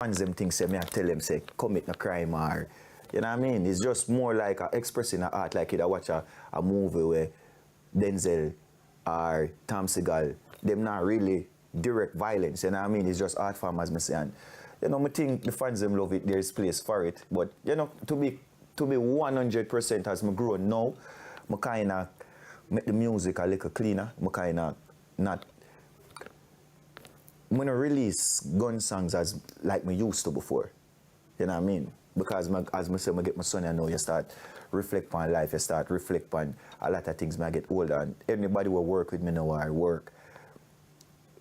fans them think say me I tell them say commit no crime or you know what I mean? It's just more like expressing an art like it. I watch a movie where Denzel or Tom Segal, them not really direct violence, you know what I mean? It's just art form as me say. And you know, I think the fans them love it, there's place for it. But you know, to be 100% as me grow now, I kinda make the music a little cleaner. I kinda not when I release gun songs as like me used to before. You know what I mean? Because as I say, I get my son, I know you start reflect on life, you start reflect on a lot of things when I get older. And anybody will work with me now or work,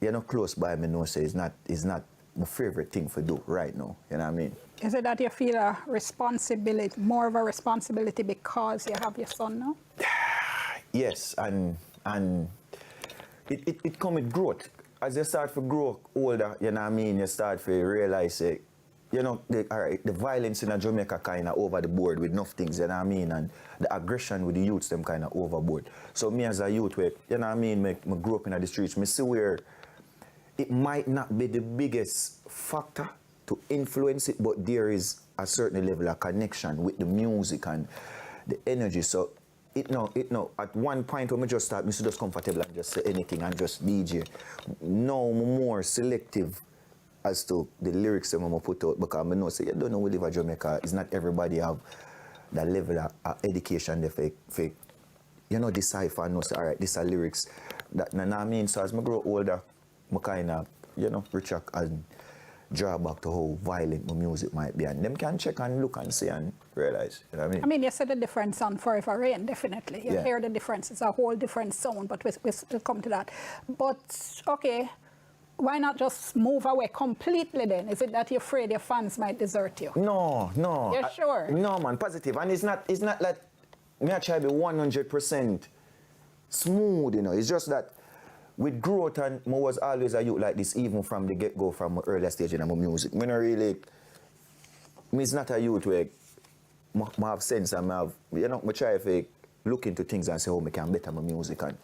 you know, close by me know say it's not my favorite thing to do right now. You know what I mean? Is it that you feel a responsibility, more of a responsibility because you have your son now? Yes, and it come with growth. As you start to grow older, you know what I mean, you start to realize it. You know, the violence in Jamaica kind of over the board with enough things, you know what I mean, and the aggression with the youths, them kind of overboard. So me as a youth, you know what I mean, I grew up in the streets, I see where it might not be the biggest factor to influence it, but there is a certain level of connection with the music and the energy. So it no. At one point when I just start, I just comfortable and just say anything and just DJ. Now I'm more selective as to the lyrics that I put out because I know say you don't know we live in Jamaica. It's not everybody have that level of education they fake you know decipher and know say alright, these are lyrics that you know what I mean. So as I grow older, I kind of you know retract and draw back to how violent my music might be, and them can check and look and see and realize, you know what I mean? I mean, you said the difference on Forever Rain, definitely. You hear the difference. It's a whole different sound, but we'll come to that. But, okay, why not just move away completely then? Is it that you're afraid your fans might desert you? No. You're sure? No, man, positive. And it's not like me I try to be 100% smooth, you know. It's just that with growth, and I was always a youth like this, even from the get-go, from my earlier stage in my music. Me it's not a youth where I have sense and I have, you know, I try to look into things and say how I can better my music. And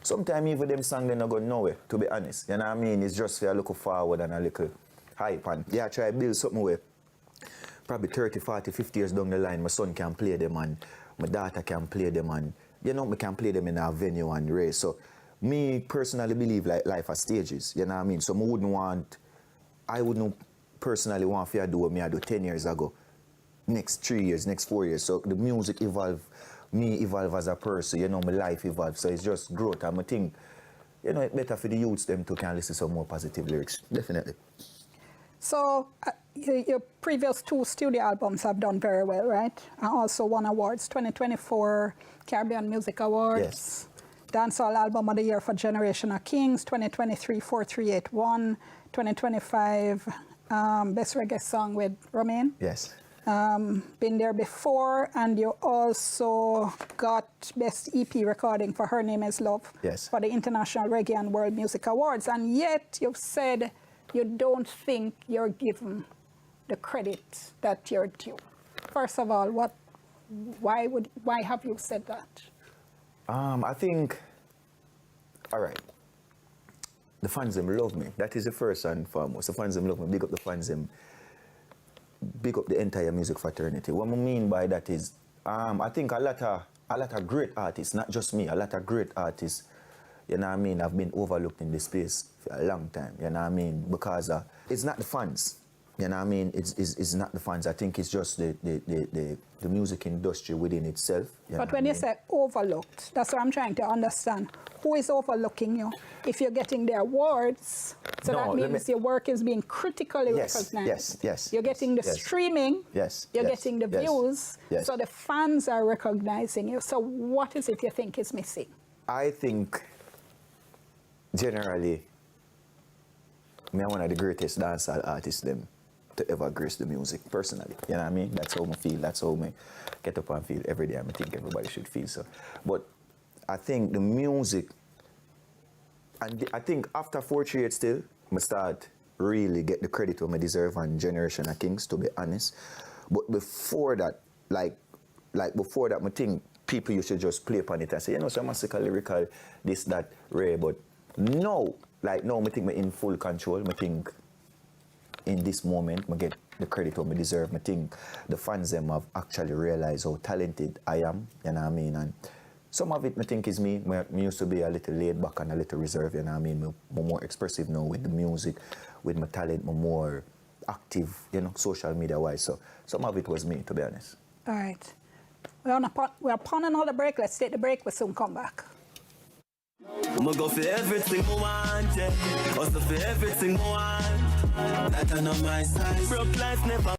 sometimes even them songs, they're not going nowhere, to be honest. You know what I mean? It's just for a little forward and a little hype. And yeah, I try to build something where probably 30, 40, 50 years down the line, my son can play them and my daughter can play them and, you know, we can play them in our venue and race. So, me personally believe like life are stages, you know what I mean? So I wouldn't personally want to do what me I do 10 years ago, next 3 years, next 4 years. So the music evolve, me evolve as a person, you know, my life evolve. So it's just growth. And I think, you know, it's better for the youths them to can listen to some more positive lyrics, definitely. So your previous 2 studio albums have done very well, right? And also won awards, 2024 Caribbean Music Awards. Yes. Dancehall Album of the Year for Generation of Kings, 2023 4381, 2025 Best Reggae Song with Romain. Yes. Been there before, and you also got Best EP Recording for Her Name Is Love for the International Reggae and World Music Awards, and yet you've said you don't think you're given the credit that you're due. First of all, why have you said that? I think, all right, the fans them love me. That is the first and foremost. The fans them love me. Big up the fans them. Big up the entire music fraternity. What I mean by that is, I think a lot of great artists, not just me, a lot of great artists, you know what I mean, have been overlooked in this space for a long time, you know what I mean, because it's not the fans. You know what I mean? It's not the fans. I think it's just the music industry within itself. But when you say overlooked, that's what I'm trying to understand. Who is overlooking you? If you're getting the awards, so that means your work is being critically recognized. Yes. You're getting the streaming. Yes. You're getting the views. Yes. So the fans are recognizing you. So what is it you think is missing? I think generally, I'm one of the greatest dancehall artists them to ever grace the music, personally. You know what I mean? That's how I feel. That's how I get up and feel every day. I think everybody should feel so. But I think the music, and I think after 4 years still, I start really get the credit I deserve on Generation of Kings, to be honest. But before that, like before that, I think people used to just play upon it and say, you know, so massical, lyrical, this, that, rare. But no, like now I think I'm in full control. I think in this moment, I get the credit what I deserve. I think the fans them have actually realized how talented I am, you know what I mean? And some of it I think is me. I used to be a little laid back and a little reserved, you know what I mean? I'm more expressive now with the music, with my talent, I'm more active, you know, social media wise. So some of it was me, to be honest. All right. We're upon another break. Let's take the break. We'll soon come back. I'ma go for everything I want, yeah. Also for everything I want. That I know my size. Broke life never.